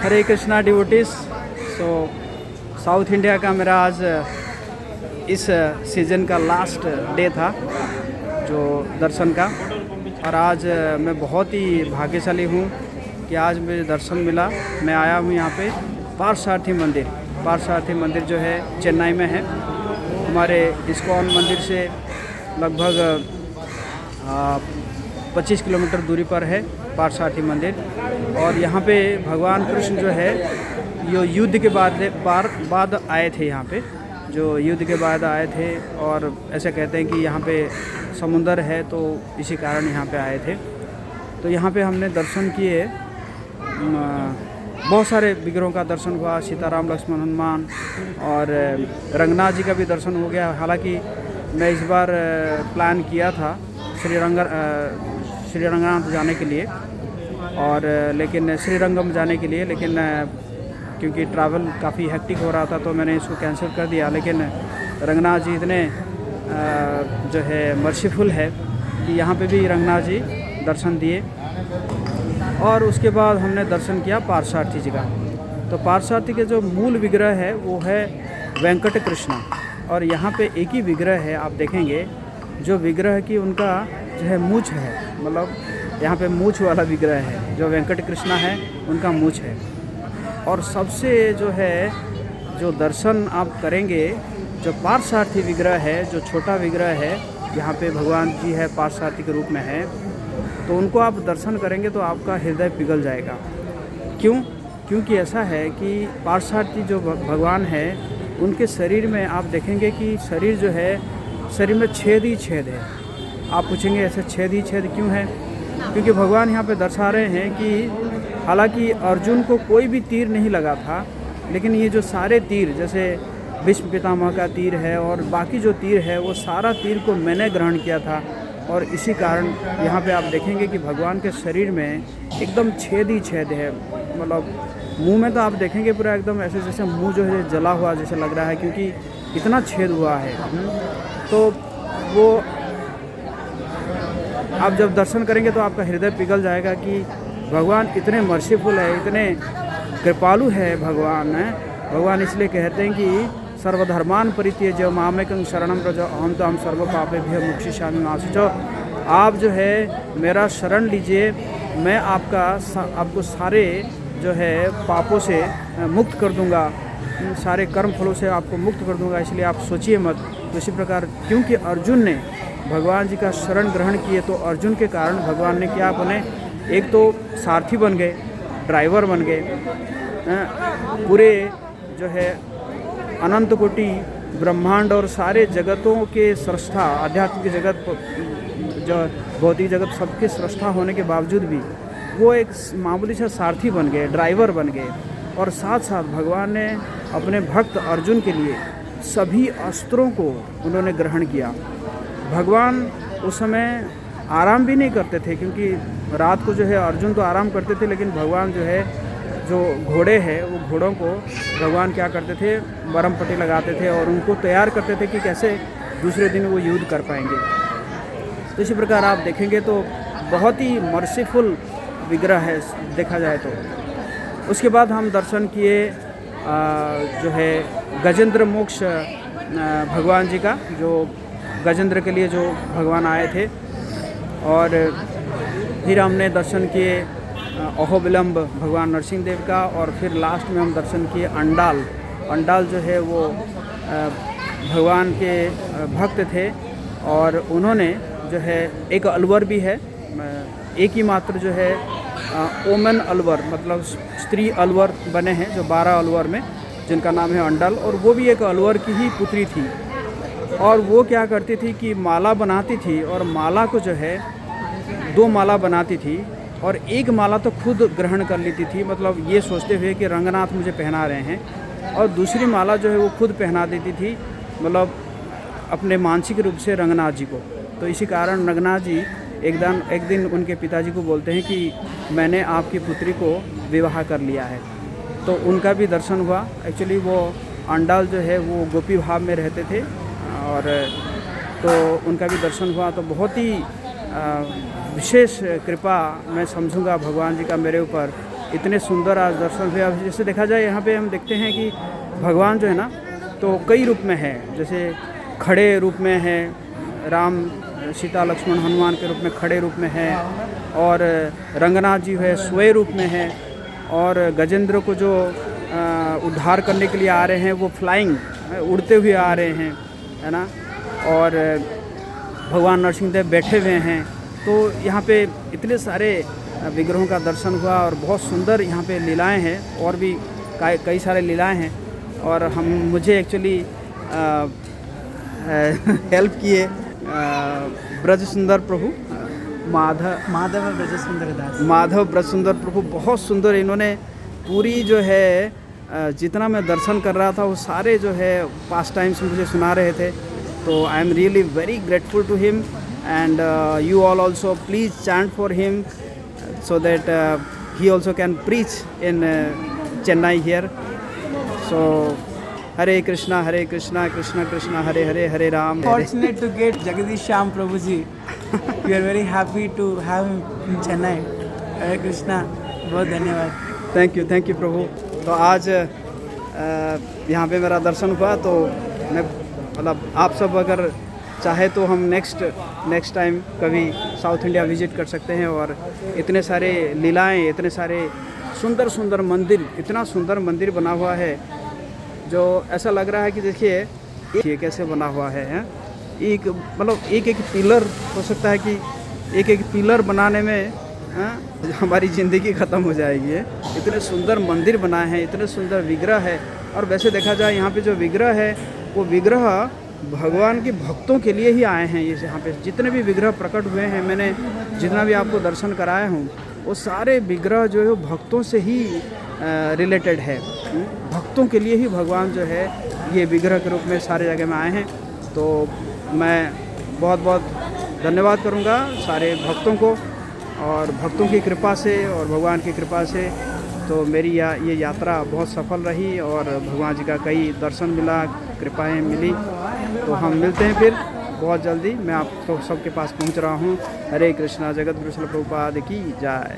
हरे Krishna devotees. सो south India का मेरा आज इस सीज़न का लास्ट डे था जो दर्शन का, और आज मैं बहुत ही भाग्यशाली हूँ कि आज मुझे दर्शन मिला। मैं आया हूँ यहाँ पे पार्थसारथी मंदिर। पार्थसारथी मंदिर जो है चेन्नई में है। हमारे इस्कॉन मंदिर से लगभग 25 किलोमीटर दूरी पर है पार्थसारथी मंदिर। और यहाँ पे भगवान कृष्ण जो है यो युद्ध के बाद आए थे यहाँ पे, जो युद्ध के बाद आए थे। और ऐसे कहते हैं कि यहाँ पे समुंदर है तो इसी कारण यहाँ पे आए थे। तो यहाँ पे हमने दर्शन किए, बहुत सारे विग्रहों का दर्शन हुआ। सीताराम लक्ष्मण हनुमान और रंगनाथ जी का भी दर्शन हो गया। हालांकि मैं इस बार प्लान किया था श्रीरंगनाथ जाने के लिए, और लेकिन श्रीरंगम जाने के लिए, लेकिन क्योंकि ट्रैवल काफ़ी हेक्टिक हो रहा था तो मैंने इसको कैंसिल कर दिया। लेकिन रंगनाथ जी इतने जो है मर्सीफुल है कि यहाँ पे भी रंगनाथ जी दर्शन दिए। और उसके बाद हमने दर्शन किया पार्थसारथी जी का। तो पार्थसारथी के जो मूल विग्रह है वो है वेंकट कृष्ण। और यहाँ पे एक ही विग्रह है, आप देखेंगे जो विग्रह की उनका जो है मूछ है, मतलब यहाँ पे मूछ वाला विग्रह है। जो वेंकट कृष्णा है उनका मूछ है। और सबसे जो है जो दर्शन आप करेंगे, जो पार्थसारथी विग्रह है, जो छोटा विग्रह है, यहाँ पे भगवान जी है पार्थसारथी के रूप में है, तो उनको आप दर्शन करेंगे तो आपका हृदय पिघल जाएगा। क्यों? क्योंकि ऐसा है कि पार्थसारथी जो भगवान है उनके शरीर में आप देखेंगे कि शरीर जो है, शरीर में छेद ही छेद है। आप पूछेंगे ऐसे छेद ही छेद क्यों है? क्योंकि भगवान यहाँ पे दर्शा रहे हैं कि हालांकि अर्जुन को कोई भी तीर नहीं लगा था, लेकिन ये जो सारे तीर, जैसे भीष्म पितामह का तीर है और बाकी जो तीर है, वो सारा तीर को मैंने ग्रहण किया था। और इसी कारण यहाँ पे आप देखेंगे कि भगवान के शरीर में एकदम छेद ही छेद है। मतलब मुंह में तो आप देखेंगे पूरा एकदम ऐसे जैसे मुंह जो है जला हुआ जैसे लग रहा है, क्योंकि इतना छेद हुआ है। तो वो आप जब दर्शन करेंगे तो आपका हृदय पिघल जाएगा कि भगवान इतने मर्सीफुल है, इतने कृपालु है भगवान है। भगवान इसलिए कहते हैं कि सर्वधर्मान परित्यज्य मामेकं शरणं व्रज अहं त्वां सर्व पापेभ्यो मोक्षयिष्यामि मा शुचौ। आप जो है मेरा शरण लीजिए, मैं आपको सारे जो है पापों से मुक्त कर दूंगा, सारे कर्म फलों से आपको मुक्त कर दूंगा, इसलिए आप सोचिए मत। तो इसी प्रकार क्योंकि अर्जुन ने भगवान जी का शरण ग्रहण किए, तो अर्जुन के कारण भगवान ने क्या बने, एक तो सारथी बन गए, ड्राइवर बन गए, पूरे जो है अनंत कोटि ब्रह्मांड और सारे जगतों के सृष्टा, आध्यात्मिक जगत, जो भौतिक जगत, सबके सृष्टा होने के बावजूद भी वो एक मामूली सा सारथी बन गए, ड्राइवर बन गए। और साथ साथ भगवान ने अपने भक्त अर्जुन के लिए सभी अस्त्रों को उन्होंने ग्रहण किया। भगवान उस समय आराम भी नहीं करते थे, क्योंकि रात को जो है अर्जुन तो आराम करते थे, लेकिन भगवान जो है जो घोड़े हैं वो घोड़ों को भगवान क्या करते थे, बरम पट्टी लगाते थे और उनको तैयार करते थे कि कैसे दूसरे दिन वो युद्ध कर पाएंगे। तो इसी प्रकार आप देखेंगे तो बहुत ही मर्सीफुल विग्रह है देखा जाए तो। उसके बाद हम दर्शन किए जो है गजेंद्र मोक्ष भगवान जी का, जो गजेंद्र के लिए जो भगवान आए थे। और फिर हमने दर्शन किए अहोबिलंब भगवान नरसिंह देव का। और फिर लास्ट में हम दर्शन किए अंडाल। अंडाल जो है वो भगवान के भक्त थे, और उन्होंने जो है एक अलवर भी है, एक ही मात्र जो है ओमन अलवर, मतलब स्त्री अलवर बने हैं जो 12 अलवर में, जिनका नाम है अंडाल। और वो भी एक अलवर की ही पुत्री थी, और वो क्या करती थी कि माला बनाती थी, और माला को जो है 2 माला बनाती थी, और एक माला तो खुद ग्रहण कर लेती थी, मतलब ये सोचते हुए कि रंगनाथ मुझे पहना रहे हैं, और दूसरी माला जो है वो खुद पहना देती थी, मतलब अपने मानसिक रूप से रंगनाथ जी को। तो इसी कारण रंगनाथ जी एक दिन उनके पिताजी को बोलते हैं कि मैंने आपकी पुत्री को विवाह कर लिया है। तो उनका भी दर्शन हुआ। एक्चुअली वो अंडाल जो है वो गोपी भाव में रहते थे, और तो उनका भी दर्शन हुआ। तो बहुत ही विशेष कृपा मैं समझूंगा भगवान जी का मेरे ऊपर इतने सुंदर आज दर्शन हुए। अब जैसे देखा जाए यहाँ पे हम देखते हैं कि भगवान जो है ना तो कई रूप में है, जैसे खड़े रूप में है, राम सीता लक्ष्मण हनुमान के रूप में खड़े रूप में है, और रंगनाथ जी है सोए रूप में है, और गजेंद्र को जो उद्धार करने के लिए आ रहे हैं वो फ्लाइंग उड़ते हुए आ रहे हैं, है ना, और भगवान नरसिंहदेव बैठे हुए हैं। तो यहाँ पे इतने सारे विग्रहों का दर्शन हुआ और बहुत सुंदर यहाँ पे लीलाएं हैं, और भी कई सारे लीलाएं हैं। और मुझे एक्चुअली हेल्प किए ब्रज सुंदर प्रभु माधव ब्रज सुंदर प्रभु, बहुत सुंदर इन्होंने पूरी जो है जितना मैं दर्शन कर रहा था वो सारे जो है पास्ट टाइम्स मुझे सुना रहे थे। तो I am really very grateful to him, and you all also please chant for him so that he also can preach in Chennai here. So Hare Krishna Krishna Krishna Hare Hare, Hare Ram. Fortunate to get Jagadish Shyam Prabhuji. We are very happy to have him in Chennai. Hare Krishna, बहुत धन्यवाद। Thank you प्रभु। तो आज यहाँ पे मेरा दर्शन हुआ, तो मैं मतलब आप सब अगर चाहे तो हम नेक्स्ट टाइम कभी साउथ इंडिया विजिट कर सकते हैं। और इतने सारे लीलाएं, इतने सारे सुंदर मंदिर, इतना सुंदर मंदिर बना हुआ है जो ऐसा लग रहा है कि देखिए ये कैसे बना हुआ है। एक मतलब एक पिलर हो सकता है कि एक पिलर बनाने में हमारी ज़िंदगी ख़त्म हो जाएगी। इतने सुंदर मंदिर बनाए हैं, इतने सुंदर विग्रह है। और वैसे देखा जाए यहाँ पे जो विग्रह है वो विग्रह भगवान के भक्तों के लिए ही आए हैं। ये यहाँ पे जितने भी विग्रह प्रकट हुए हैं, मैंने जितना भी आपको दर्शन कराया हूँ, वो सारे विग्रह जो है वो भक्तों से ही रिलेटेड है। भक्तों के लिए ही भगवान जो है ये विग्रह के रूप में सारे जगह में आए हैं। तो मैं बहुत धन्यवाद करूँगा सारे भक्तों को, और भक्तों की कृपा से और भगवान की कृपा से तो मेरी ये यात्रा बहुत सफल रही, और भगवान जी का कई दर्शन मिला, कृपाएं मिली। तो हम मिलते हैं फिर बहुत जल्दी। मैं आप सबके पास पहुंच रहा हूं। हरे कृष्णा। जगत गुरु श्रील प्रभुपाद की जय।